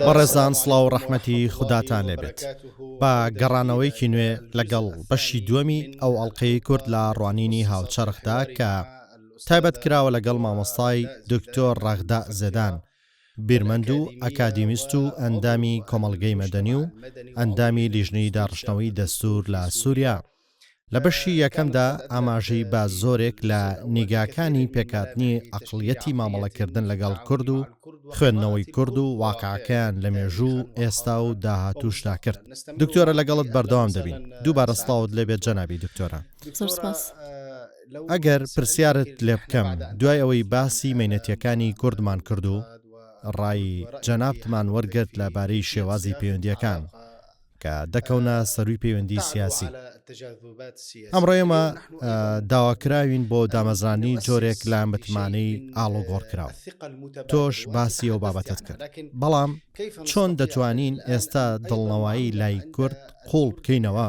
بەڕێزان سڵاو و ڕەحمەتی خوداتان لێبێت بە گەڕانەوەیکی نوێ لەگەڵ بەشی دووەمی ئەو ئەڵقەی کورد لە ڕوانینی هاوچەرخدا کە تایبەت کراوە لەگەڵ مامۆستای دکتۆر ڕەغدا زێدان بیرمەند و ئەکادیمیست و ئەندامی کۆمەڵگەی مەدەنی و ئەندامی لیژنەی داڕشتنەوەی دەستور لە سووریا. لە بەشی یەکەمدا ئاماژەی بە زۆرێک لە نیگاکانی پێکاتنی ئەقڵیەتی مامەڵەکردن لەگەڵ کورد و خوێندنەوەی کورد و واقعەکەیان لە مێژوو ئێستا و داهاتووشدا کرد. دکتۆرە لەگەڵت بەردەوام دەبین. دووبارە سڵاوت لێبێت جەنابی دکتۆرە. ئەگەر پرسیارت لێ بکەم دوای ئەوەی باسی مەینەتیەکانی کوردمان کرد و ڕای جەنابتمان وەرگرت لەبارەی شێوازی پەیوەندیەکان کە دەکەونە سەرووی پەیوەندی سیاسی. ئەمڕۆ ئێمە داواکراوین بۆ دامەزرانی جۆرێک لە متمانەی ئاڵۆگۆڕکراوە. تۆش باسی ئەو بابەتت کرد. بەڵام چۆن دەتوانین ئێستا دڵنەوایی لای کورد قوڵ بکەینەوە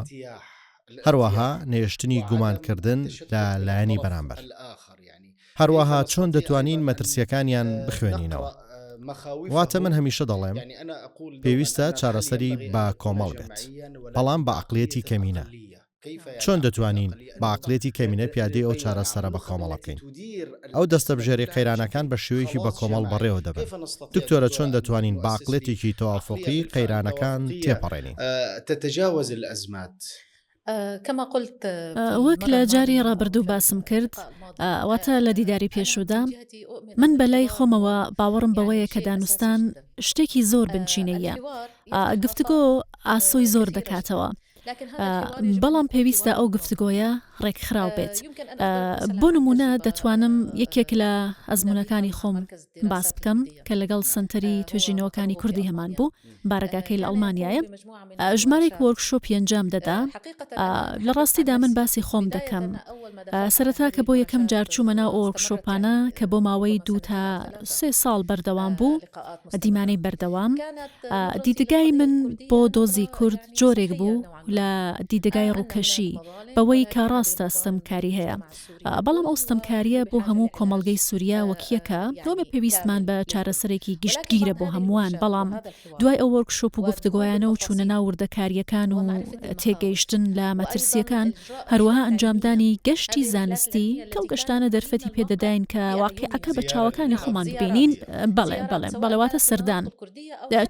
هەروەها نێشتنی گومانکردن لە لایەنی بەرامبەر؟ هەروەها چۆن دەتوانین مەترسیەکانیان بخوێنینەوە؟ واتە من هەمیشە دەڵێم پێویستە چارەسەری بە کۆمەڵ بێت، بەڵام بە عەقڵیەتی کەمینە. چۆن دەتوانین بە عەقڵیەتی کەمینە پیادەی ئەو چارەسەرە بە کۆمەڵ بکەین؟ ئەو دەستە بژێری قەیرانەکان بە شێوەیەکی بە کۆمەڵ بەڕێوە دەبن. دکتۆرە چۆن دەتوانین بە عەقڵیەتێکی تەوافقی قەیرانەکان تێپەڕێنین؟ تتجاوز الأزمات. وەک لە جاری ڕابردوو باسم کرد، واتە لە دیداری پێشودا من بەلای خۆمەوە باوەڕم بەوەیە کە دانوستان شتێکی زۆر بنچینەیە. گفتگۆ ئاسۆی زۆر دەکاتەوە، بەڵام پێویستە ئەو گفتگۆیە ڕێکخراو بێت. بۆ نمونە دەتوانم یەکێک لە ئەزمونەکانی خۆم باس بکەم کە لەگەڵ سنتەری توێژینەوەکانی کوردی هەمان بوو، بارەگاکەی لە ئەڵمانیایە. ژمارێک وەرکشۆپی ئەنجام دەدا. لە ڕاستیدا من باسی خۆم دەکەم. سەرەتا کە بۆ یەکەم جار چوومە ناو ئەو وەرکشۆپانە کە بۆ ماوەی 2 تا 3 ساڵ بەردەوام بوو، دیمانەی بەردەوام، دیدگای من بۆ دۆزی کورد جۆرێک بوو لە دیدگای ڕووکەشی بەوەی کە ڕاستە ستەمکاری هەیە. بەڵام ئەو ستەمکاریە بۆ هەموو کۆمەڵگەی سووریا وەکیەکە تۆ بە پێویستمان بە چارەسەرێکی گشتگیرە بۆ هەمووان. بەڵام دوای ئەو وەرکشۆپ و گفتگۆیانە و چوونە ناو وردەکاریەکان و تێگەیشتن لە مەترسیەکان، هەروەها ئەنجامدانی گەشتی زانستی کە ئەو گەشتانە دەرفەتی پێدەداین کە واقعەکە بە چاوەکانی خۆمان ببینین. بەڵێواتە سەردان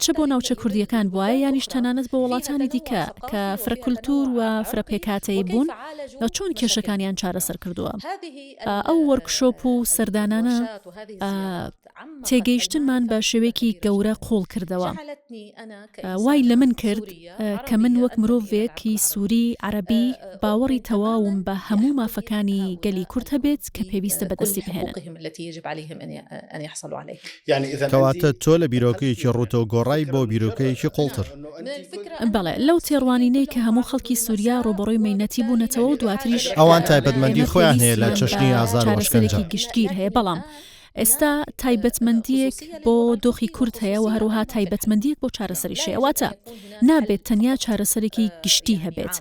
چ بۆ ناوچە کوردیەکان بواە یانیش تەنانەت بۆ وڵاتانی دیکە کە فرەکولتور و فرەپێکاتەی بوون چۆن کێشەکانیان چارەسەر کردووە. ئەو وەرکشۆپ و سەردانانە تێگەیشتنمان بە شێوەیەکی گەورە قوڵ کردەوە. وای لە من کرد کە من وەک مرۆڤێکی سووری عەرەبی باوەڕی تەواوم بە هەموو مافەکانی گەلی کورد هەبێت کە پێویستە بەدەستی بهێنن. کەواتە تۆ لە بیرۆکەیەکی ڕوتەوە گۆڕای بۆ بیرۆکەیەکی قوڵتر. بەڵێ لەو تێڕوانینەی کە هەموو خەڵکی سووریا ڕۆبەڕۆی مەینەتی بوونەتەوە و دواتریش ئەوان تایبەتمەندی خۆیان هەیە لە چەشنی ئازار و شکنجە گشتگیر هەیە. بەڵام ئێستا تایبەتمەندیەک بۆ دۆخی کورد هەیە و هەروەها تایبەتمەندیەک بۆ چارەسەری شێواتە نابێت تەنیا چارەسەرێکی گشتی هەبێت.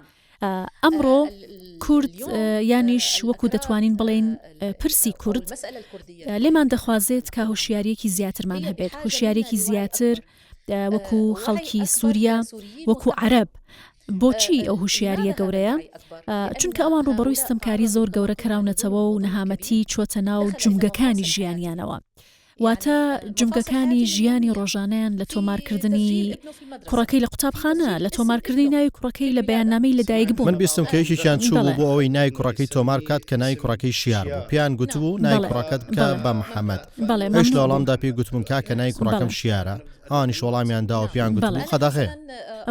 ئەمڕۆ کورد یانیش وەکو دەتوانین بڵێن پرسی کورد لێمان دەخوازێت کە هۆشیاریەکی زیاترمان هەبێت، هۆشیارێکی زیاتر وەکو خەڵکی سووریا، وەکو عەرەب. بۆچی ئەو هوشیاریە گەورەیە؟ چونکە ئەوان ڕوبەڕووی ستەمکاری زۆر گەورە کراونەتەوە و نەهامەتی چۆتە ناو جومگەکانی ژیانیانەوە. واتە جومگەکانی ژیانی ڕۆژانەیان لە تۆمارکردنی کوڕەکەی لە قوتابخانە، لە تۆمارکردنی ناوی کوڕەکەی لە بەیاننامەی لەدایک بوون. من بیستم کە یەکێکیان چوو بوو بۆ ئەوەی ناوی کوڕەکەی تۆمار بکات کە ناوی کوڕەکەی شیار بوو. پێیان گوتبوو ناوی کوڕەکەت بکە بە محەممەد. هێش لە وەڵامدا پێی گوتبوون کە ناوی کوڕەکەم شیارە. ئەوانیش وەڵامیان داوە پێیان گوتبوو خەداخێ.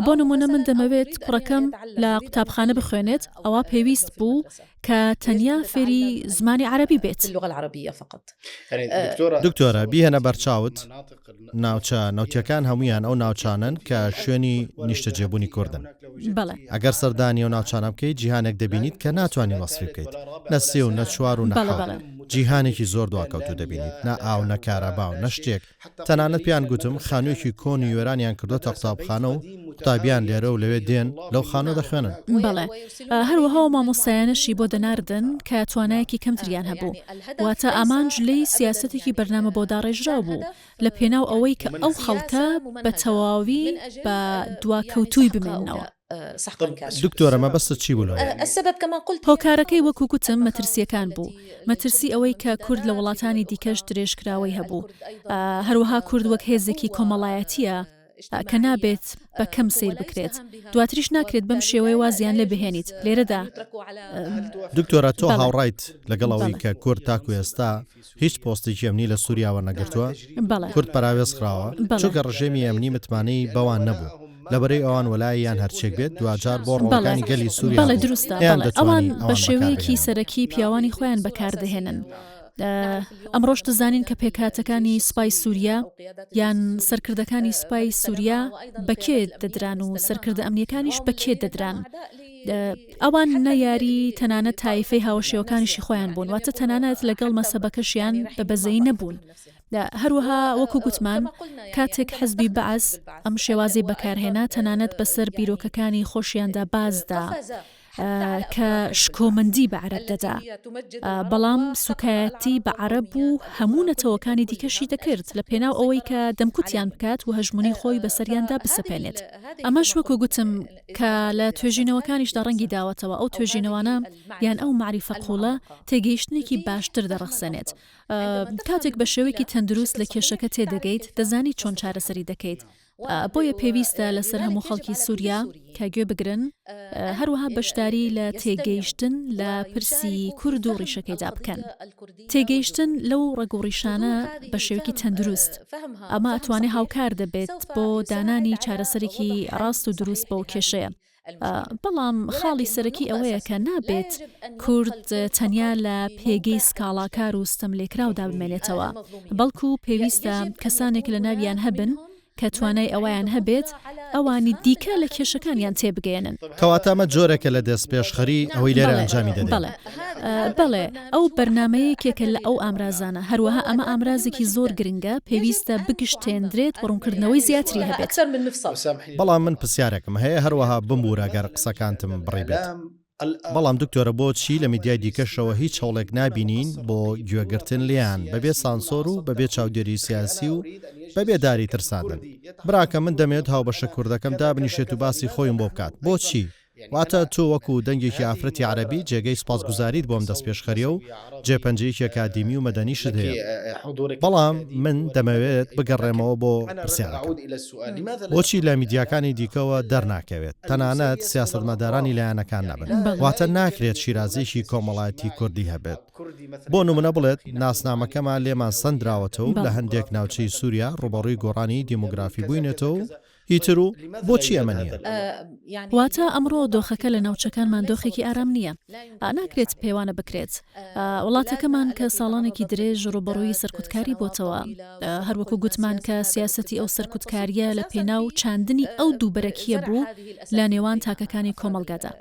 بۆ نمونە من دەمەوێت کوڕەکەم لە قوتابخانە بخوێنێت، ئەوە پێویست بوو کە تەنیا فێری زمانی عەرەبی بێت. دکتۆرە بیهێنە بەرچاوت ناوچەکان هەمویان ئەو ناوچانن کە شوێنی نیشتەجێبوونی کوردن. ئەگەر سەردانی ئەو ناوچانە بکەیت جیهانێک دەبینیت کە ناتوانانی وەسفی بکەیت، نە سێ و نە چوار و نە. جیهانێکی زۆر دواکەوتو دەبینیت، نە ئاو نەکارەبا و نەشتێک. تەنانەت پیان گوتم خانوویەکی کۆنی وێرانیان کردوتە قوتابخانە و قوتابیان لێرە و لەوێ دێن لەو خانۆ دەخوێنن. بەڵێ هەروەها مامۆستایانەشی بۆ دەناردن کە توانایەکی کەمتریان هەبوو، واتە ئامانج لێی سیاسەتێکی بەرنامە بۆ داڕێژرا بوو لە پێناو ئەوەی کە ئەو خەڵکە بە تەواوی بە دواکەوتووی بمێننەوە. دکتۆرە مەبەستە چی بوو؟ هۆکارەکەی وەکو گوتم مەترسیەکان بوو، مەترسی ئەوەی کە کورد لە وڵاتانی دیکەش درێژکراوەی هەبوو، هەروەها کورد وەک هێزێکی کۆمەڵایەتیە کە نابێت بە کەم سیر بکرێت، دواتریش ناکرێت بەم شێوەیە وازیان لێ بهێنیت. لێرەدا دکتۆرە تۆ هاوڕایت لەگەڵ ئەوەی کە کورد تاکو ئێستا هیچ پۆستێکی ئەمنی لە سووریاوە نەگرتووە، کورد پراوێزخراوە چونکە ڕژێمی ئەمنی متمانەی بەوان نەبوو. لەبەرەی ئەوان وەلایەن هەرچێک بێت دوجار بۆ ڕۆڵەکانی گەلی سووریا بەڵێ دروستە، ئەوان بە شێوەیەکی سەرەکی پیاوانی خۆیان بەکاردەهێنن. ئەمڕۆژ دەزانین کە پێکهاتەکانی سوپای سووریا یان سەرکردەکانی سوپای سووریا بەکێ دەدران و سەرکردە ئەمنیەکانیش بەکێ دەدران. ئەوان نەیاری تەنانەت تایفەی هاوشێوەکانیشی خۆیان بوون، واتە تەنانەت لەگەڵ مەسەبەکەشیان بە بەزەی نەبوون. هەروەها وەکو گوتمان کاتێک حەزبی بەعەز ئەم شێوازی بەکارهێنا تەنانەت بەسەر بیرۆکەکانی خۆشیاندا بازدا کە شکۆمەندی بە عەرەب دەدا، بەڵام سوکایەتی بە عەرەب و هەموو نەتەوەکانی دیکەشی دەکرد لە پێناو ئەوەی کە دەمکوتیان بکات و هەژمونی خۆی بەسەریاندا بسەپێنێت. ئەمەش وەکو گوتم کە لە توێژینەوەکانیشدا ڕەنگی داوەتەوە ئەو توێژینەوانە یان ئەو معریفە قوڵە تێگەیشتنێکی باشتر دەڕەخسەنێت. کاتێک بە شێوەیەکی تەندروست لە کێشەکە تێدەگەیت دەزانی چۆن چارەسەری دەکەیت. بۆیە پێویستە لەسەر هەموو خەڵکی سووریا کە گوێ بگرن، هەروەها بەشداری لە تێگەیشتن لە پرسی کورد و ڕیشەکەیدا بکەن. تێگەیشتن لەو ڕێگوڕیشانە بە شێوەیەکی تەندروست ئەمە ئەتوانێت هاوکار دەبێت بۆ دانانی چارەسەرێکی ڕاست و دروست بەو کێشەیە. بەڵام خاڵی سەرەکی ئەوەیە کە نابێت کورد تەنیا لە پێگەی سکاڵاکار و ستەملێکراودا بمێنێتەوە، بەڵکو پێویستە کەسانێک لە ناویان هەبن کە توانای ئەویان هەبێت ئەوانی دیکە لە کێشەکانیان تێبگەێنن. کەواتامە جۆرێکە لە دەست پێشخەری ئەوەی لێرە ئەنجامی دەدەن. بەڵێ ئەو بەرنمەیەکێکە لە ئەو ئامرازانە، هەروەها ئەمە ئامرازێکی زۆر گرنگە، پێویستە بگشتێنرێت ڕوونکردنەوەی زیاتری هەبێت. بەڵام من پرسیارێکم هەیە هەروەها بمبورە گەر قسەکانتم بڕێ بێت. بەڵام دکتۆرە بۆچی لە میدیای دیکەشەوە هیچ هەوڵێک نابینین بۆ گوێگرتن لیان بەبێ سانسۆر و بەبێ چاودێری سیاسی و بەبێ داری ترساندن؟ براکە من دەمێت هاوبەشە کوردەکەم دابنیشێت و باسی خۆیم بۆ بکات. بۆچی؟ واتە تۆ وەکو دەنگێکی ئافرەتی عەرەبی جێگەی سوپاسگوزاریت بۆم دەست پێشخەریە و جێپەنجەیەکی ئەکادیمی و مەدەنیشت هەیە. بەڵام من دەمەوێت بگەڕێمەوە بۆ پرسیارەکە. بۆچی لە میدیاکانی دیکەوە دەرناکەوێت تەنانەت سیاسەتمەدارانی لایەنەکان نەبن؟ واتە ناکرێت شیرازێکی کۆمەڵایەتی کوردی هەبێت. بۆ نمونە بڵێت ناسنامەکەمان لێمان سەندراوەتەوە لە هەندێک ناوچەی سووریا ڕوبەڕووی گۆڕانی دیموگرافی بووینێتەوە ئیتر و بۆچی ئەمە نییە؟ واتە ئەمڕۆ دۆخەکە لە ناوچەکانمان دۆخێکی ئارام نییە، ناکرێت پێوانە بکرێت. وڵاتەکەمان کە ساڵانێکی درێژ ڕوبەڕووی سەرکوتکاری بۆتەوە، هەروەکو گوتمان کە سیاسەتی ئەو سەرکوتکاریە لە پێناو چاندنی ئەو دووبەرەکیە بوو لە نێوان تاکەکانی کۆمەڵگادا.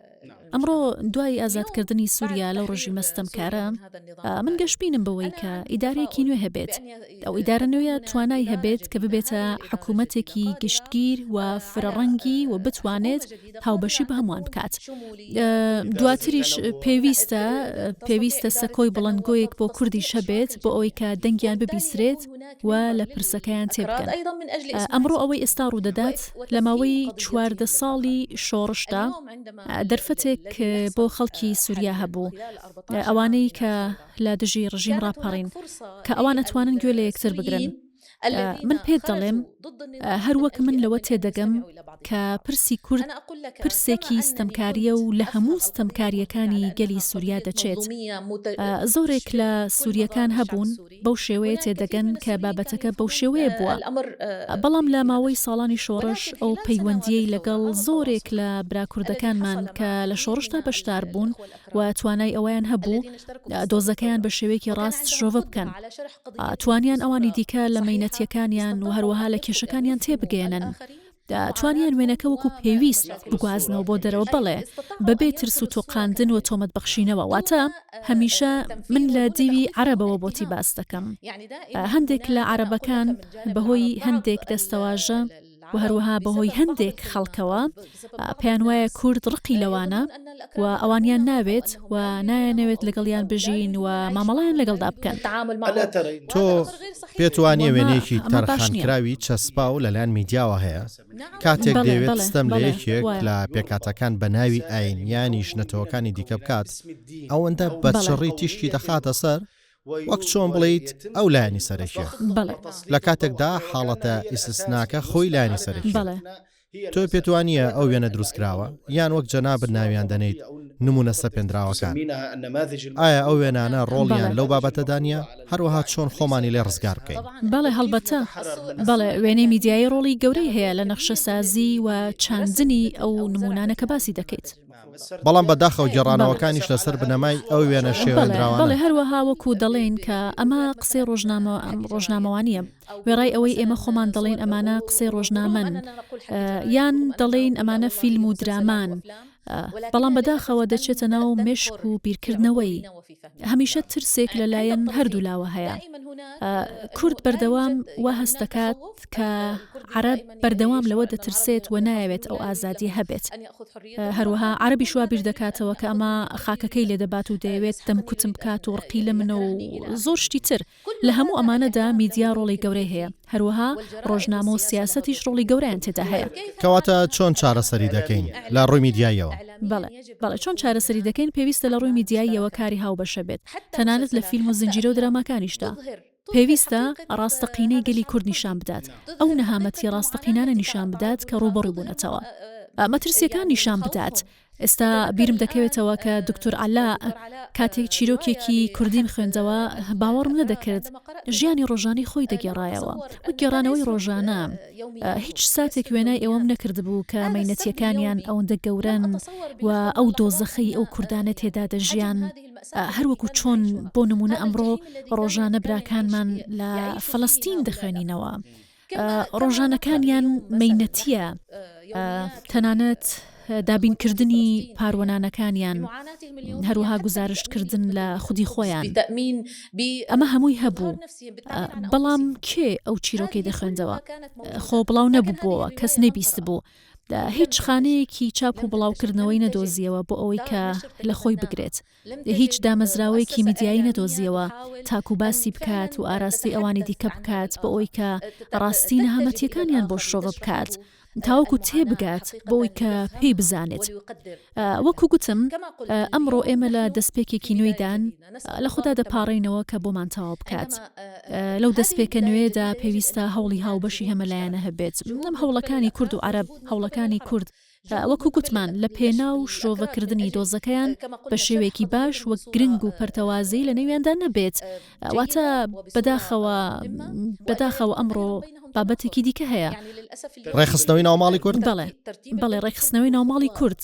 ئەمڕۆ دوای ئازادکردنی سووریا لەو ڕژیمە ستەمکارە من گەشتبینم بەوەی کە ئیدارەیەکی نوێ هەبێت. ئەو ئیدارە نوێیە توانای هەبێت کە ببێتە حکوومەتێکی گشتگیر و فرەڕەنگی و بتوانێت هاوبەشی بە هەمووان بکات. دواتریش پێویستە سەکۆی بڵندگۆیەک بۆ کوردیش هەبێت بۆ ئەوەی کە دەنگیان ببیسرێت و لە پرسەکەیان تێبگەن. ئەمڕۆ ئەوەی ئێستا ڕوودەدات لە ماوەی 14 ساڵی شۆڕشدا دەرفەتێک بۆ خەڵکی سووریا هەبوو، ئەوانەی کە لە دژی ڕژیم ڕاپەڕین کە ئەوان ئەتوانن گوێ لە یەکتر بگرن. من پێت دەڵێم هەروەک من لەوە تێدەگەم کە پرسی کورد پرسێکی ستەمکاریە و لە هەموو ستەمکاریەکانی گەلی سووریا دەچێت. زۆرێک لە سووریەکان هەبوون بەو شێوەیە تێدەگەن کە بابەتەکە بەو شێوەیە بووە، بەڵام لە ماوەی ساڵانی شۆڕش ئەو پەیوەندیەی لەگەڵ زۆرێک لە براکوردەکانمان کە لە شۆڕشتا بەشدار بوون و توانای ئەویان هەبوو دۆزەکەیان بە شێوەیەکی ڕاست شۆڤە بکەن، توانیان ئەوانی دیکە لە مەینەتیەکانیان و هەروەها لە کێشەکانیان تێبگەێنن. توانیان وێنەکە وەکو پێویست بگوازنەوە بۆ دەرەوە بڵێ بەبێ ترس و تۆقاندن و تۆمەت بەخشینەوە. واتە هەمیشە من لە دیوی عەرەبەوە بۆتی باس دەکەم. هەندێک لە عەرەبەکان بەهۆی هەندێک دەستەواژە و هەروەها بەهۆی هەندێک خەڵکەوە پێیان وایە کورد ڕقی لەوانە و ئەوانیان ناوێت و نایەنەوێت لەگەڵیان بژین و مامەڵیان لەگەڵدا بکەن. تۆ پێت وانیە وێنەیەکی تەرخانکراوی چەسپا و لەلایەن میدیاوە هەیە کاتێک دەوێت ستەم لە یەکێک لە پێکاتەکان بە ناوی ئاین یانی شنەتەوەکانی دیکە بکات ئەوەندە بەچڕی تیشکی دەخاتە سەر وەک چۆن بڵیت ئەو لایانی سەرەکیە لە کاتێکدا حاڵەتە ئیسtisناکە خۆی لایانی سەرەکی. تۆ پێت وانیە ئەو وێنە دروستکراوە یان وەک جەنابەت ناویان دەنێیت نمونە سەپێنراوەکان ئایا ئەو وێنانە ڕۆڵیان لەو بابەتەدانە هەروەها چۆن خۆمانی لێ ڕزگار بکەین؟ بەڵێ هەڵبەتە بەڵێ وێنەی میدیایی ڕۆڵی گەورەی هەیە لە نەخشەسازی و چاندنی ئەو نمونانە کە باسی دەکەیت. بەڵام بەداخەوە گێڕانەوەکانیش لەسەر بنەمای ئەو وێنە شێوەندراوانە. بەڵێ هەروەها وەکو دەڵێن کە ئەمە قسەی ڕۆژنامەوانیە وێڕای ئەوەی ئێمە خۆمان دەڵێن ئەمانە قسەی ڕۆژنامەن یان دەڵێن ئەمانە فیلم و درامان بەڵام بەداخەوە دەچێتە ناو مێشک و بیرکردنەوەی هەمیشە ترسێک لەلایەن هەردوو لاوە هەیە. کورد بەردەوام وا هەست دەکات کە عەرەب بەردەوام لەوە دەترسێت و نایەوێت ئەو ئازادی هەبێت. هەروەها عەرەبی شوا بیر دەکاتەوە کە ئەمە خاکەکەی لێ دەبات و دەیەوێت دەم کوتم بکات و ڕقی لە منە و زۆر شتی تر. لە هەموو ئەمانەدا میدیا ڕۆڵی گەورەی هەیە هەروەها ڕۆژنامە و سیاسەتیش ڕۆڵی گەورەیان تێدا هەیە. کەواتە چۆن چارەسەری دەکەین لە ڕووی میدیایەوە؟ بەڵێ چۆن چارەسەری دەکەین پێویستە لە ڕووی میدیاییەوە کاری هاوبەشە بێت تەنانەت لە فیلم و زنجیرە و دراماکانیشدا. پێویستە ڕاستەقینەی گەلی کورد نیشان بدات ئەو نەهامەتی ڕاستەقینانە نیشان بدات کە ڕوبەڕووی بوونەتەوە مەترسیەکان نیشان بدات. ئێستا بیرم دەکەوێتەوە کە دکتۆر عەلا کاتێک چیرۆکێکی کوردیم خوێندەوە باوەڕم نەدەکرد ژیانی ڕۆژانی خۆی دەگێڕایەوە و گێڕانەوەی ڕۆژانە هیچ ساتێک وێنای ئێوەم نەکرد بوو کە مەینەتیەکانیان ئەوەندە گەورەن و ئەو دۆزەخەی ئەو کوردانە تێدا دەژیان هەروەکو چۆن بۆ نمونە ئەمڕۆ ڕۆژانە براکانمان لە فەڵەستین دەخوێنینەوە ڕۆژانەکانیان مەینەتیە تەنانەت دابینکردنی پاروەنانەکانیان هەروەها گزارشکردن لە خودی خۆیان ئەمە هەمووی هەبوو بەڵام کێ ئەو چیرۆکەی دەخوێندەوە خۆ بڵاو نەبوو بۆەوە کەس نەبیست بوو هیچ خانەیەکی چاپ و بڵاوکردنەوەی نەدۆزیەوە بۆ ئەوەی کە لە خۆی بگرێت هیچ دامەزراوەیەکی میدیایی نەدۆزیەوە تاکو باسی بکات و ئاراستی ئەوانی دیکە بکات بۆ ئەوەی کە ڕاستی نەهامەتیەکانیان بۆ شۆڕە بکات تاوەکو تێبگات بۆی کە پێی بزانێت. وەکو گوتم ئەمڕۆ ئێمە لە دەستپێکێکی نوێیدان لە خوددا دەپاڕینەوە کە بۆمان تاوا بکات. لەو دەستپێکە نوێدا پێویستە هەوڵی هاوبەشی هەمەلایەنە هەبێت. ئەم هەوڵەکانی کورد و عەرەب هەوڵەکانی کورد وەکو گوتمان لە پێناو شۆڤەکردنی دۆزەکەیان بە شێوەیەکی باش وەک گرنگ و پەرتەوازی لە نێویاندا نەبێت واتە بەداخەوە ئەمڕۆ بابەتێکی دیکە هەیە ڕێخستنەوەی ناوماڵی کورد بەڵێ ڕێخستنەوەی ناوماڵی کورد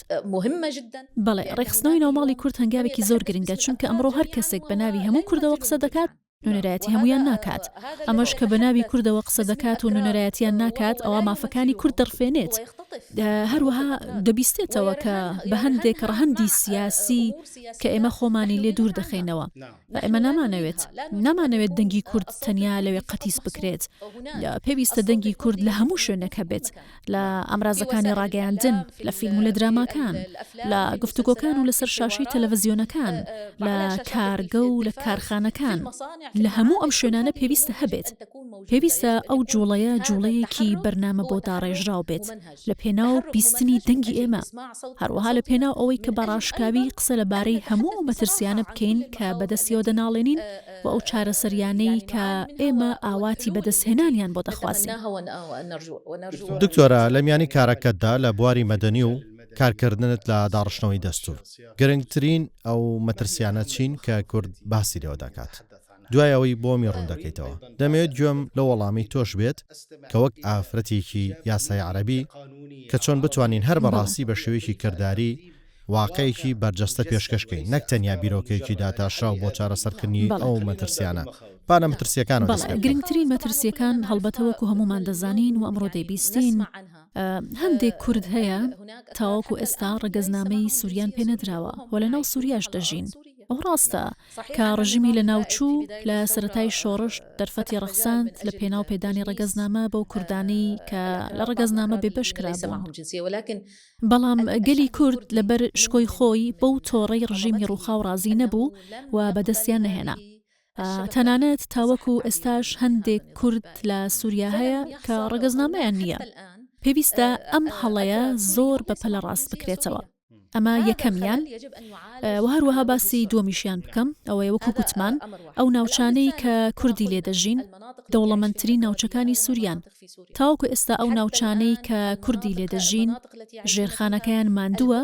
بەڵێ ڕێخستنەوەی ناوماڵی کورد هەنگاوێکی زۆر گرنگە چونکە ئەمڕۆ هەر کەسێک بە ناوی هەموو کوردەوە قسە دەکات نونەرایەتی هەمویان ناکات ئەمەش کە بە ناوی کوردەوە قسە دەکات و نونەرایەتیان ناکات ئەوە مافەکانی کورد دەڕفێنێت هەروەها دەبیستێتەوە کە بە هەندێک ڕەهەندی سیاسی کە ئێمە خۆمانی لێ دوور دەخینەوە ئێمە نامانەوێت دەنگی کورد تەنیا لەوێ قەتیس بکرێت پێویستە دەنگی کورد لە هەموو شوێنەکە بێت لە ئەمرازەکانی ڕاگەیاندن لە فیلم و لە دراماکان لە گفتوگۆکان و لەسەر شاشەی تەلەڤیزیۆنەکان لە کارگە و لە کارخانەکان لە هەموو ئەم شوێنانە پێویستە هەبێت پێویستە ئەو جوڵەیە جوڵەیەکی بەرنامە بۆ داڕێژراو بێت لە پێناو بیستنی دەنگی ئێمە هەروەها لە پێناو ئەوەی کە بەڕاشکاوی قسە لەبارەی هەموو مەترسیانە بکەین کە بەدەستیەوە دەناڵێنین و ئەو چارەسەریانەی کە ئێمە ئاواتی بەدەستهێنانیان بۆ دەخوازین. دکتۆرە لە میانی کارەکەتدا لە بواری مەدەنی و کارکردنت لە داڕشتنەوەی دەستوور گرنگترین ئەو مەترسیانە چین کە کورد باسی لێوە دەکات دوای ئەوەی بۆمی ڕوون دەکەیتەوە دەمەوێت گوێم لە وەڵامی تۆش بێت کە وەک ئافرەتێکی یاسای عەرەبی کە چۆن بتوانین هەر بەڕاستی بە شێوەیەکی کردداری واقعەیەکی بەرجەستە پێشکەشکەین نەک تەنیا بیرۆکەیەکی داتاشراو بۆ چارەسەرکردنی ئەو مەترسیانە پانە مەترسیەکان گرنگترین مەترسیەکان هەڵبەتەوەکو هەمومان دەزانین و ئەمڕۆ دەیبیستین هەندێک کورد هەیە تاوەکو ئێستا ڕەگەزنامەی سووریان پێ نەدراوە و لە ناو سووریاش دەژین. ئەو ڕاستە کە ڕژیمی لە ناوچوو لە سەرەتای شۆڕش دەرفەتی ڕەخساند لە پێناو پێدانی ڕەگەزنامە بەو کوردانی کە لە ڕەگەزنامە بێبەش کرابوون. بەڵام گەلی کورد لەبەر شکۆی خۆی بەو تۆڕەی ڕژیمی ڕووخاو ڕازی نەبوو و بەدەستیان نەهێنا. تەنانەت تاوەکو ئێستاش هەندێک کورد لە سووریا هەیە کە ڕەگەزنامەیان نییە. پێویستە ئەم هەڵەیە زۆر بەپەلە ڕاست بکرێتەوە. ئەمە یەکەمیان و هەروەها باسی دووەمیشیان بکەم ئەوەیە وەکو گوتمان ئەو ناوچانەی کە کوردی لێدەژین دەوڵەمەندترین ناوچەکانی سووریان. تاوەکو ئێستا ئەو ناوچانەی کە کوردی لێدەژین ژێرخانەکەیان ماندووە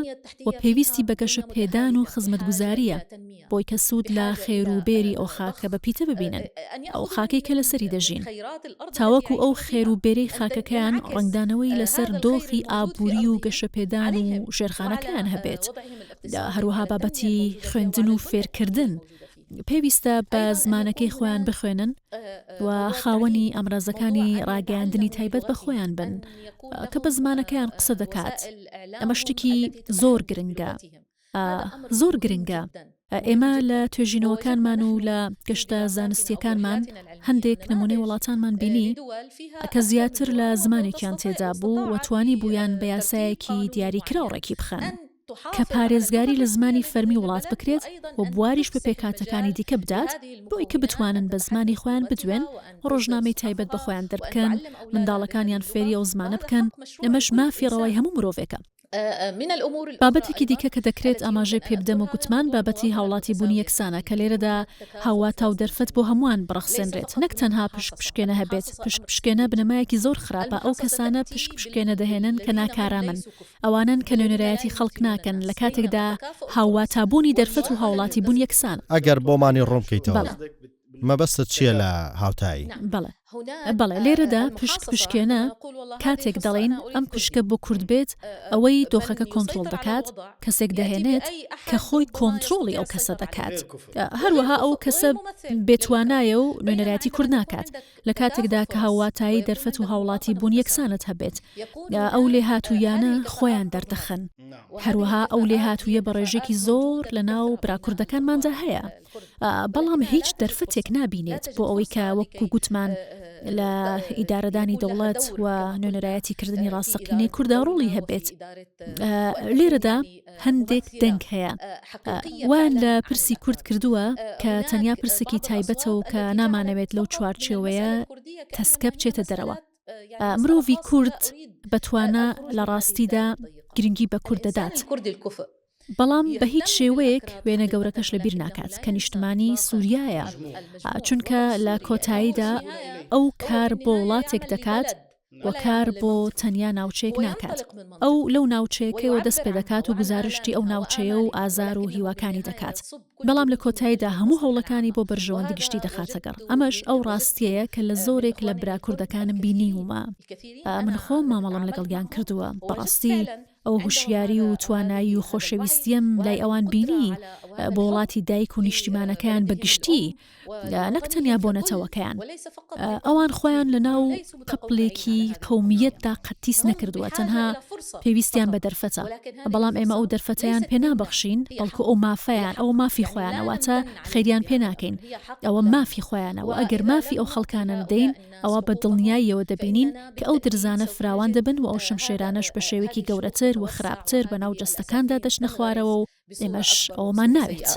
و پێویستی بەگەشە پێدان و خزمەتگوزاریە بۆی کە سوود لە خێروبێری ئەو خاکە بە پیتە ببینن ئەو خاکەی کە لەسەری دەژین. تاوەکو ئەو خێروبێرەی خاکەکەیان ڕنگدانەوەی لەسەر دۆخی ئابووری و گەشەپێدان و ژێرخانەکەیان هەبێت. هەروەها بابەتی خوێندن و فێرکردن پێویستە بە زمانەکەی خۆیان بخوێنن و خاوەنی ئەمرازەکانی ڕاگەیاندنی تایبەت بە خۆیان بن کە بە زمانەکەیان قسە دەکات. ئەمە شتێکی زۆر گرنگە. زۆر گرنگە. ئێمە لە توێژینەوەکانمان و لە گەشتە زانستیەکانمان هەندێک نمونەی وڵاتانمان بینی کە زیاتر لە زمانێکیان تێدا بوو و توانی بوویان بە یاسایەکی دیاریکراوڕێکی بخەن کە پارێزگاری لە زمانی فەرمی وڵات بکرێت و بواریش بە پێکاتەکانی دیکە بدات بۆی کە بتوانن بە زمانی خۆیان بدوێن ڕۆژنامەی تایبەت بە خۆیان دەربکەن منداڵەکانیان فێری ئەو زمانە بکەن. ئەمەش مافی ڕەوای هەموو مرۆڤێکە. بابەتێکی دیکە کە دەکرێت ئاماژەی پێ بدەم و گوتمان بابەتی هاوڵاتی بوونی یەکسانە کە لێرەدا هاوا تاو دەرفەت بۆ هەمووان بڕەخسێنرێت نەک تەنها پشکێنە هەبێت. پشکێنە بنەمایەکی زۆر خراپە. ئەو کەسانە پشکێنە دەهێنن کە ناکارامن ئەوانن کە نوێنەرایەتی خەڵک ناکەن لە کاتێکدا هاوا تابوونی دەرفەت و هاوڵاتی بوون یەکسان. ئەگەر بۆمانی ڕۆمکەیتەوە مەبەستت چییە لە هاوتایی؟ بەڵێ لێرەدا پشکێنە کاتێک دەڵێن ئەم پشکە بۆ کورد بێت ئەوەی دۆخەکە کۆنتترۆل دەکات کەسێک دەهێنێت کە خۆی کۆنتترۆلی ئەو کەسە دەکات. هەروەها ئەو کەسە بێتوانایە و نوێنەراتی کورد ناکات لە کاتێکدا کە هاواتایی دەرفەت و هاوڵاتی بوون یەکسانت هەبێت. ئەو لێ هاتوویانە خۆیان دەردەخن. هەروەها ئو لێ هاتوویە بە ڕێژێکی زۆر لە ناو براکوردەکانماندا هەیە. بەڵام هیچ دەرفەتێک نابینێت بۆ ئەوەی کە وەکو گوتمان لە ئیدارەدانی دەوڵەت و نوێنەرایەتی کردنی ڕاستەقینەی کووردا ڕۆڵی هەبێت. لێرەدا هەندێک دەنگ هەیە. وان لە پرسی کورد کردووە کە تەنیا پرسێکی تایبەتە و کە نامانەوێت لەو چوارچێوەیە تەسکە بچێتە دەرەوە. مرۆڤی کورد بەتوانە لە ڕاستیدا گرنگی بە کورد دەدات. بەڵام بە هیچ شێوەیەک وێنە گەورەکەش لەبیر ناکات کە نیشتمانی سووریایە چونکە لە کۆتاییدا ئەو کار بۆ وڵاتێک دەکات و کار بۆ تەنیا ناوچەیەک ناکات. ئەو لەو ناوچەیەکەوە دەست پێ دەکات و گزارشتی ئەو ناوچەیە و ئازار و هیواکانی دەکات. بەڵام لە کۆتاییدا هەموو هەوڵەکانی بۆ بەرژەوەندی گشتی دەخاتەگەڕ. ئەمەش ئەو ڕاستیەیە کە لە زۆرێک لە براکوردەکانم بینیومە. من خۆم مامەڵەم لەگەڵیان کردووە. بەڕاستی ئەو هوشیاری و توانایی و خۆشەویستیم لای ئەوان بینی بۆ وڵاتی دایک و نیشتیمانەکەیان بەگشتی نەک تەنیا بۆ نەتەوەکەیان. ئەوان خۆیان لە ناو قەپڵێکی قەومیەتدا قەتیس نەکردووە تەنها پێویستیان بە دەرفەتە. بەڵام ئێمە ئەو دەرفەتەیان پێ نابەخشین بەڵکو ئەو مافەیان ئەو مافی خۆیانەواتە خەیریان پێ ناکەین. ئەوە مافی خۆیانەوە ئەگەر مافی ئەو خەڵکانە ندەین ئەوە بە دڵنیاییەوە دەبینین کە ئەو درزانە فراوان دەبن و ئەو شەمشێرانەش بە شێوەیەکی گەورەتر و خراپتر بە ناو جەستەکاندا دەچنە خوارەوە و ئێمەش ئەومان ناوێت.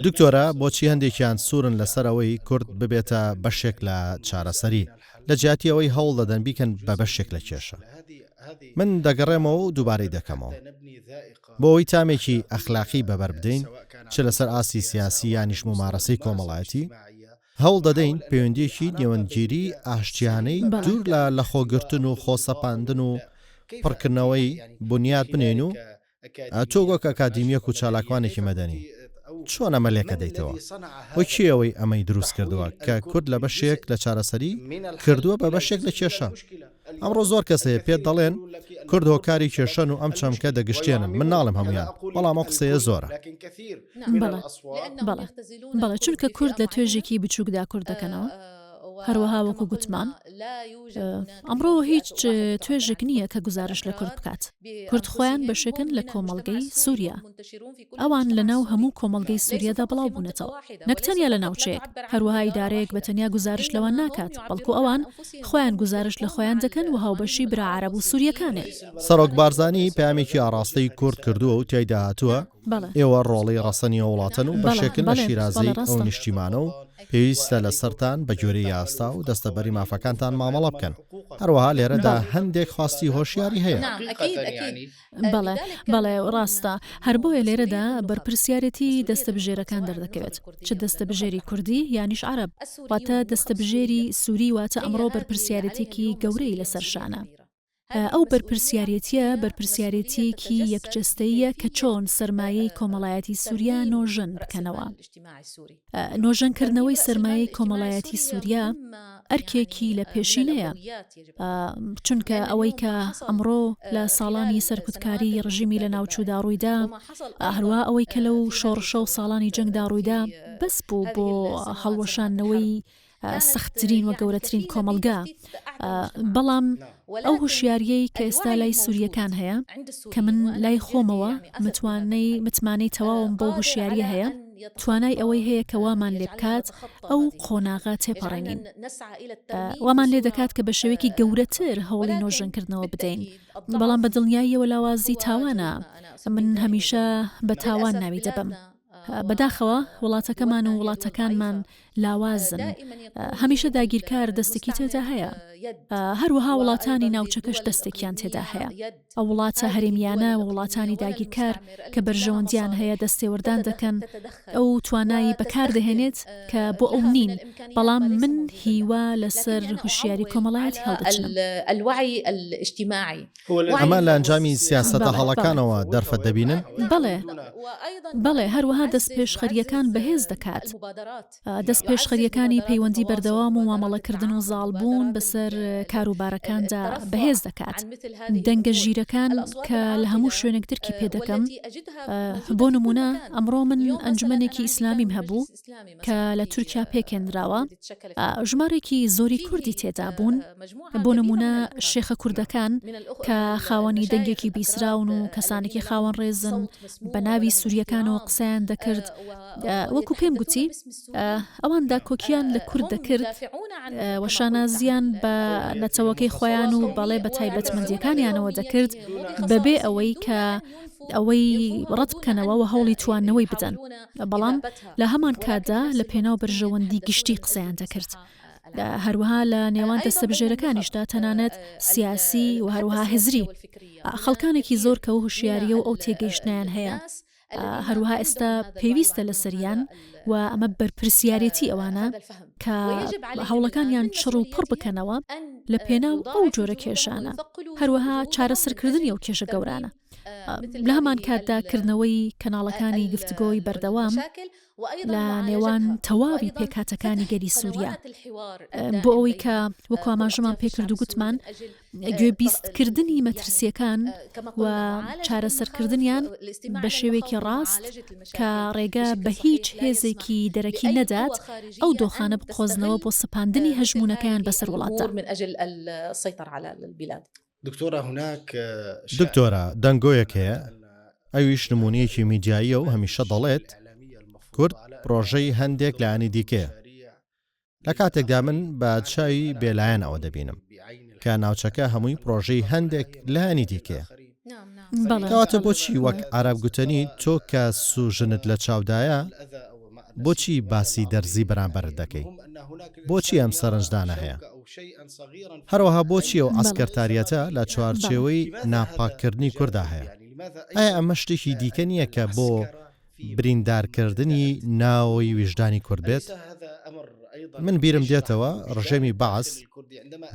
دکتۆرە بۆچی هەندێکیان سوورن لەسەرەوەی کورد ببێتە بەشێک لە چارەسەری لە جیاتی ئەوەی هەوڵ دەدەن بیکەن بە بەشێک لە کێشە؟ من دەگەڕێمەوە و دووبارەی دەکەمەوە بۆ ئەوەی تامێکی ئەخلاقی بەبەر بدەین چ لەسەر ئاسی سیاسی یانیش ممارەسەی کۆمەڵایەتی هەوڵ دەدەین پەیوەندیەکی نێوەندگیری ئاشتیانەی دوور لە لەخۆگرتن و خۆسەپاندن و پڕکردنەوەی بنیاد بنێن و تۆ وەک ئەکادیمیەک و چالاکوانێکی مەدەنی چۆن ئەمە لێکە دەیتەوە؟ وە کێەوەی ئەمەی دروست کردووە کە کورد لە بەشێک لە چارەسەری کردووە بە بەشێک لە کێشە؟ ئەمڕۆ زۆر کەسەیە پێت دەڵێن کورد هۆکاری کێشەن و ئەم چەمکە دەگشتێنن. من ناڵم هەمویان بەڵام ئەو قسەیە زۆرە. بەڵێ چونکە کورد لە توێژێکی بچووکدا کوورد دەکەنەوە هەروەها وەکو گوتمان ئەمڕۆ هیچ توێژێک نییە کە گزارش لە کورد بکات. کورد خۆیان بەشێکن لە کۆمەڵگەی سووریا. ئەوان لەناو هەموو کۆمەڵگەی سووریادا بڵاو بوونەتەوە، نەکتەنیا لە ناوچەیەک. هەروەها ئیدارەیەک بەتەنیا گزارش لەوان ناکات، بەڵکو ئەوان خۆیان گزارش لە خۆیان دەکەن و هاوبەشی برا عەرەب و سووریەکانێ. سەرۆک بارزانی پامێکی ئاراستەی کورد کردووە و تیایدا هاتووە ئێوە ڕۆڵی ڕەسەنی وڵاتن و بەشێکن لە شیرازەی ئەو نیشتیمانە و پێویستە لە سەرتان بە گوێرەی یاستا و دەستەبەری مافەکانتان مامەڵە بکەن. هەروەها لێرەدا هەندێک خواستی هۆشیاری هەیە. بەڵێ ڕاستە، هەر بۆیە لێرەدا بەرپرسیارەتی دەستەبژێرەکان دەردەکەوێت، چ دەستەبژێری کوردی یانیش عەرەب، واتە دەستەبژێری سووری واتە ئەمڕۆ بەرپرسیارەتێکی گەورەی لەسەرشانە. ئەو بەرپرسیارەتێکی یەکجەستەیە کە چۆن سەرمایەی کۆمەڵایەتی سووریا نۆژن بکەنەوە. نۆژەنکردنەوەی سەرمایەی کۆمەڵایەتی سووریا ئەرکێکی لە پێشینەیە، چونکە ئەوەی کە ئەمڕۆ لە ساڵانی سەرکوتکاری ڕژیمی لە ناوچوودا ڕوویدا، هەروە ئەوەی کە لەو شۆڕشە و ساڵانی جەنگدا ڕوویدا بەس بوو بۆ هەڵوەشاندنەوەی سەختترین و گەورەترین کۆمەلگا. بەڵام ئەو هوشیاریەی کە ئێستا لای سووریەکان هەیە کە من لای خۆمەوە متمانەی تەواوم بۆ هوشیاریە هەیە، توانای ئەوەی هەیە کە وامان لێ بکات ئەو قۆناغا تێپەڕێنین. وامان لێ دەکات کە بە شێوەیەکی گەورەتر هەوڵی نۆژەنکردنەوە بدەین. بەڵام بە دڵنیاییەوە لاوازی تاوانە، من هەمیشە بە تاوان ناوی دەبم. بەداخەوە وڵاتەکەمان و وڵاتەکانمان لاوازن، هەمیشە داگیرکار دەستێکی تێدا هەیە. هەروەها وڵاتانی ناوچەکەش دەستێکیان تێدا هەیە. ئەو وڵاتە هەرێمیانە و وڵاتانی داگیرکار کە بەرژەوەندیان هەیە دەستێوەردان دەکەن، ئەو توانایی بەکاردەهێنێت کە بۆ ئەو نین. بەڵام من هیوا لەسەر هوشیاری کۆمەڵایەتی هەڵدەچنم. ئەمان لە ئەنجامی سیاسەتە هەڵەکانەوە دەرفەت دەبینن؟ بەڵێ، هەروەها دەست پێشخەریەکان بەهێز دەکات. دەست پێشخەریەکانی پەیوەندی بەردەوام و مامەڵەکردن و زاڵبوون بەسەر کاروبارەکاندا بەهێز دەکات. دەنگە ژیرەکان کە لە هەموو شوێنێک درکی پێدەکەم. بۆ نمونە ئەمڕۆ من ئەنجومەنێکی ئیسلامیم هەبوو کە لە تورکیا پێکێنراوە، ژمارێکی زۆری کوردی تێدا بوون. بۆ نمونە شێخە کوردەکان کە خاوەنی دەنگێکی بیسراون و کەسانێکی خاوەن ڕێزن بە ناوی سووریەکانەوە قسەیان دەکرد. وەکو پێم گوتی ئەوان داکۆکیان لە کورد دەکرد، وەشانازیان بە نەتەوەکەی خۆیان و بەڵێ بە تایبەتمەندیەکانیانەوە دەکرد بەبێ ئەوەی کە ئەوەی ڕەت بکەنەوە و هەوڵی تواننەوەی بدەن. بەڵام لە هەمان کاتدا لە پێناو بەرژەوەندی گشتی قسەیان دەکرد. هەروەها لە نێوان دەستەبژێرەکانیشدا تەنانەت سیاسی و هەروەها هزری خەڵکانێکی زۆر کە و هوشیاریە و ئەو تێگەیشتنیان هەیە. هەروەها ئێستا پێویستە لە سەریان و ئەمە بەرپرسیارەتی ئەوانە کە هەوڵەکانیان چڕ و پڕ بکەنەوە لە پێناو ئەو جۆرە کێشانە. هەروەها چارەسەرکردنی ئەو کێشە گەورانە. لە هەمان کاتدا کردنەوەی کەناڵەکانی گفتگۆی بەردەوام لە نێوان تەواوی پێکهاتەکانی گەلی سووریا بۆ ئەوەی کە وەکو ئاماژەمان پێکرد و گوتمان گوێبیستکردنی مەترسیەکان و چارەسەرکردنیان بە شێوەیەکی ڕاست کە ڕێگە بە هیچ هێزێکی دەرەکی نەدات ئەو دۆخانە بقۆزنەوە بۆ سەپاندنی هەژمونەکەیان بەسەر وڵاتدا. دکتۆرە دەنگۆیەک هەیە، ئەویش نمونەیەکی میدیاییە و هەمیشە دەڵێت کورد پرۆژەی هەندێک لایانی دیکەیە. لە کاتێکدا من بە چاوی بێلایەن ئەوە دەبینم کە ناوچەکە هەمووی پرۆژەی هەندێک لایانی دیکەیە. کەواتە بۆچی وەک عەرەب گوتنی تۆ کە سوژنت لە چاودایە بۆچی باسی دەرزی بەرامبەرت دەکەی؟ بۆچی ئەم سەرنجدانە هەیە؟ هەروەها بۆچی ئەو ئەسکەرتاریەتە لە چوارچێوەی ناپاککردنی کووردا هەیە؟ ئایا ئەمە شتێکی دیکە نییە کە بۆ بریندارکردنی ناوەی ویژدانی کورد بێت؟ من بیرم دێتەوە ڕژێمی بەعس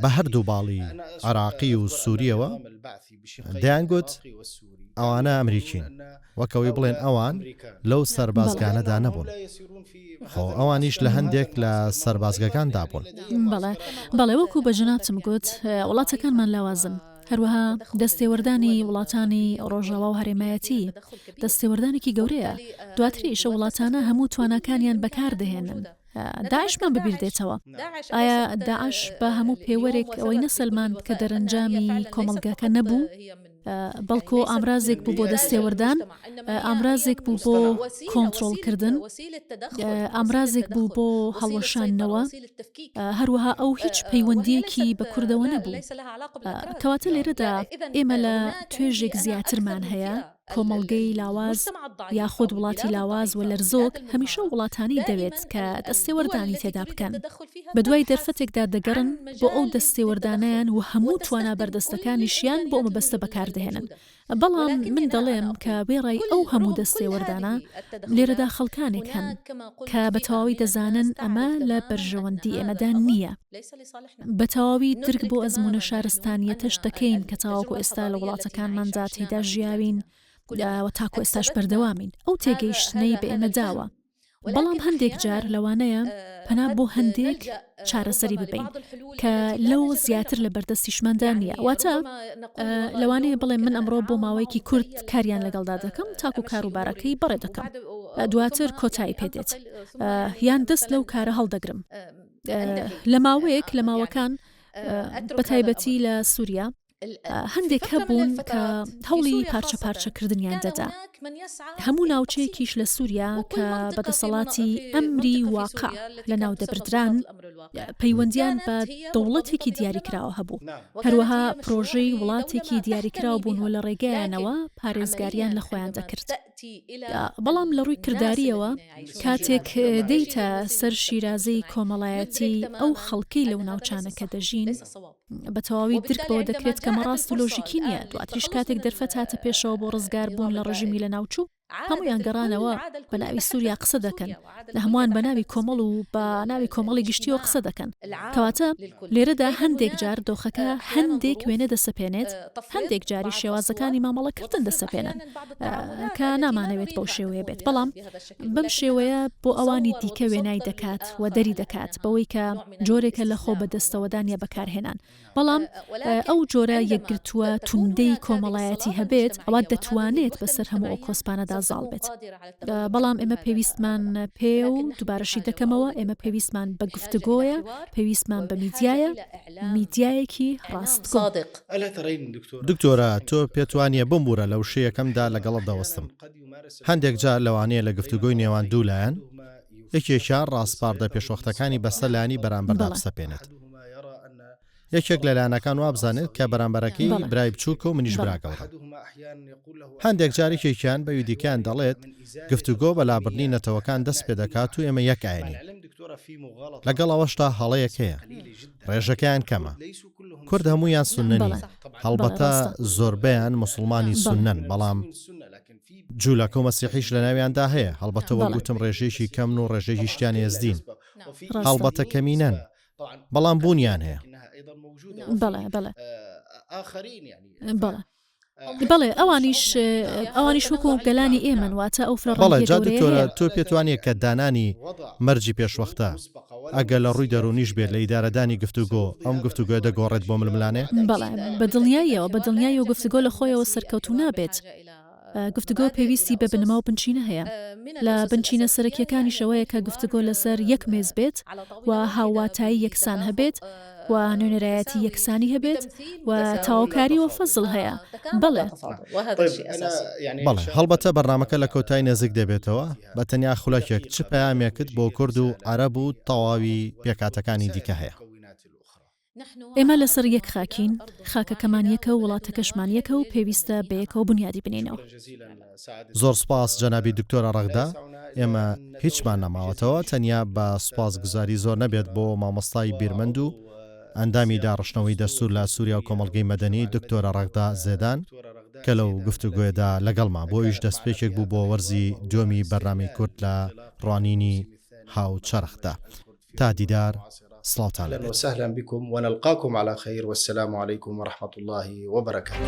بە هەردوو باڵی عێراقی و سووریەوە دەیانگوت ئەوانە ئەمریکین، وەکەوەی بڵێن ئەوان لەو سەربازگانەدا نەبوون. خۆ ئەوانیش لە هەندێک لە سەربازگەکاندا بوون. بەڵێ وەکو بە جنابتم گوت وڵاتەکانمان لاوازن. هەروەها دەستێوەردانی وڵاتانی ڕۆژاوا و هەرێمایەتی دەستێوەردانێکی گەورەیە. دواتریشە وڵاتانە هەموو تواناکانیان بەکاردەهێنن داعشمان ببیر دێتەوە. ئایا داعش بە هەموو پێوەرێک ئەوەی نەسەلمان کە دەرەنجامی کۆمەڵگەکە نەبوو، بەڵکۆ ئامرازێک بوو بۆ دەستێوەردان، ئامرازێک بوو بۆ کۆنتڕۆڵکردن، ئامرازێک بوو بۆ هەڵوەشانەوە، هەروەها ئەو هیچ پەیوەندیەکی بە کوردەوە نەبوو. کەواتە لێرەدا ئێمە لە توێژێک زیاترمان هەیە، کۆمەڵگەی لاواز یاخود وڵاتی لاواز و لەرزۆک هەمیشە وڵاتانی دەوێت کە دەستێوەردانی تێدا بکەن. بە دوای دەرفەتێکدا دەگەڕن بۆ ئەو دەستێوەردانیان و هەموو توانە بەردەستەکانیشیان بۆ مەبەستە بەکاردەهێنن. بەڵام من دەڵێم کە بێڕای ئەو هەموو دەستێوەردانە لێرەدا خەڵکانێک هەن کە بە تەواوی دەزانن ئەمە لە بەرژەوەندی ئێمەدا نییە. بە تەواوی درک بۆ ئەزمونە شارستانیەتە شتەکەین کە تاواکو ئێستا لە وڵاتەکانماندا تێدا ژیاوین و تاکو ئێستاش بەردەوامین. ئەو تێگەیشتنەی بە ئێمە داوە. بەڵام هەندێک جار لەوانەیە پەنا بۆ هەندێک چارەسەری ببین کە لەو زیاتر لە بەردەستیشماندا نییە. واتە لەوانەیە بڵێ من ئەمڕۆ بۆ ماوەیەکی کورد کاریان لەگەڵدا دەکەم تاکو کاروبارەکەی بەڕێ دەکەم، دواتر کۆتایی پێدێت یان دەست لەو کارە هەڵدەگرم. لە ماوەیەک لە ماوەکان بە تایبەتی لە سووریا هەندێک هەبوون کە هەوڵی پارچە پارچەکردنیان دەدا. هەموو ناوچەیەکیش لە سووریا کە بەدەسەڵاتی ئەمری واقع لە ناو دەبردران پەیوەندیان بە دەوڵەتێکی دیاریکراوە هەبوو. هەروەها پرۆژەی وڵاتێکی دیاریکراو بوون و لە ڕێگەیانەوە پارێزگاریان لە خۆیان دەکرد. بەڵام لە ڕووی کردداریەوە کاتێک دەیتە سەر شیرازەی کۆمەڵایەتی ئەو خەڵکەی لەو ناوچانەکە دەژین بە تەواوی درک بەوە دەکرێت کە مەڕاست و لۆژیکی نییە. دواتریش کاتێک دەرفەت هاتە پێشەوە بۆ ڕزگار بوون لە ڕژیمی لە ناوچوو هەمویان گەڕانەوە بە ناوی سووریا قسە دەکەن، لە هەمووان بە ناوی کۆمەڵ و بە ناوی کۆمەڵی گشتیەوە قسە دەکەن. کەواتە لێرەدا هەندێک جار دۆخەکە هەندێک وێنە دەسەپێنێت، هەندێک جاری شێوازەکانی مامەڵەکردن دەسەپێنن کە نامانەوێت بەو شێوەیە بێت. بەڵام بەم شێوەیە بۆ ئەوانی دیکە وێنای دەکات و دەری دەکات بەوەی کە جۆرێکە لە خۆ بەدەستەوەدانە بەکارهێنان. بەڵام ئەو جۆرە یەکگرتووە توندەی کۆمەڵایەتی هەبێت ئەوە دەتوانێت بەسەر هەموو ئەو کۆسپانەدا زاڵ بێت. بەڵام ئێمە پێویستمان پێ و دووبارەشی دەکەمەوە ئێمە پێویستمان بە گفتگۆیە، پێویستمان بە میدیایە، میدیایەکی ڕاستگۆ. دکتۆرە تۆ پێتوانیە بمبورە لەو شەیەکەمدا لەگەڵت دەوەستم. هەندێک جار لەوانەیە لە گفتگۆی نێوان دوو لایەن یەکێکیان ڕاستپاردە پێشوەختەکانی بەسەر لایانی بەرامبەردا بسەپێنێت. یەکێک لە لایەنەکان وابزانێت کە بەرامبەرەکەی برای بچووکە و منیش براگەڵڕێ. هەندێک جارێکێکیان بە ویدیکان دەڵێت گفتوگۆ بەلابردنی نەتەوەکان دەست پێ دەکات و ئێمە یەک ئاینی. لەگەڵ ئەوەشتا هەڵەیەک هەیە، ڕێژەکەیان کەمە. کورد هەمویان سوننی، هەڵبەتە زۆربەیان مسلمانی سونەن، بەڵام جوولەکە و مەسیحیش لە ناویاندا هەیە. هەڵبەتە وەگوتم ڕێژێکی کەمن و ڕێژێکی شتیان ێزدین، هەڵبەتە کەمینەن، بەڵام بوونیان هەیە. بەڵێ ئەوانیش وەکو گەلانی ئێمن واتە ئەو بەڵێ جا دکتۆرە تۆ پێتوانێت کە دانانی مەرجی پێشوەختە ئەگە لە ڕووی دەرونیش بێت لە ئیدارەدانی گفتوگۆ ئەم گفتوگۆ دەگۆڕێت بۆ ململانێ؟ بەڵێ بە دڵنیاییەوە گفتوگۆ لە خۆیەوە سەرکەوتو نابێت. گفتگۆ پێویستی بە بنەما و بنچینە هەیە. لە بنچینە سەرەکیەکانی شەوەیە کە گفتگۆ لەسەر یەک مێز بێت و هاواتایی یەکسان هەبێت و نوێنەرایەتی یەکسانی هەبێت و تاواکاری و فەزڵ هەیە. بەڵێ هەڵبەتە بەرنامەکە لە کۆتای نزیک دەبێتەوە بە تەنیا خولەکێک چ پەیامێکت بۆ کورد و عەرەب و تەواوی پێکاتەکانی دیکە هەیە؟ ئێمە لەسەر یەک خاکین، خاکەکەمان یەکە و وڵاتەکەشمان یەکە و پێویستە بەیەکەوە بنیادی بنینەوە. زۆر سپاس جەنابی دکتۆرە ڕەغدا. ئێمە هیچمان نەماوەتەوە، تەنیا بە سوپاسگوزاری زۆر نەبێت بۆ مامۆستای بیرمەند و ئەندامی داڕشتنەوەی دەستور لە سووریا و کۆمەڵگەی مەدەنی دکتۆرە ڕەغدا زێدان کە لەو گفتوگوێدا لەگەڵمان بۆ ئیش دەستپێکێک بوو بۆ وەرزی دووەمی بەرنامەی کورد لە ڕوانینی هاوچەرخدا. تا دیدار، سڵاوتان لەبێت. وسهلا بكم ونلقاكم على خير والسلام عليكم ورحمة الله وبركاته.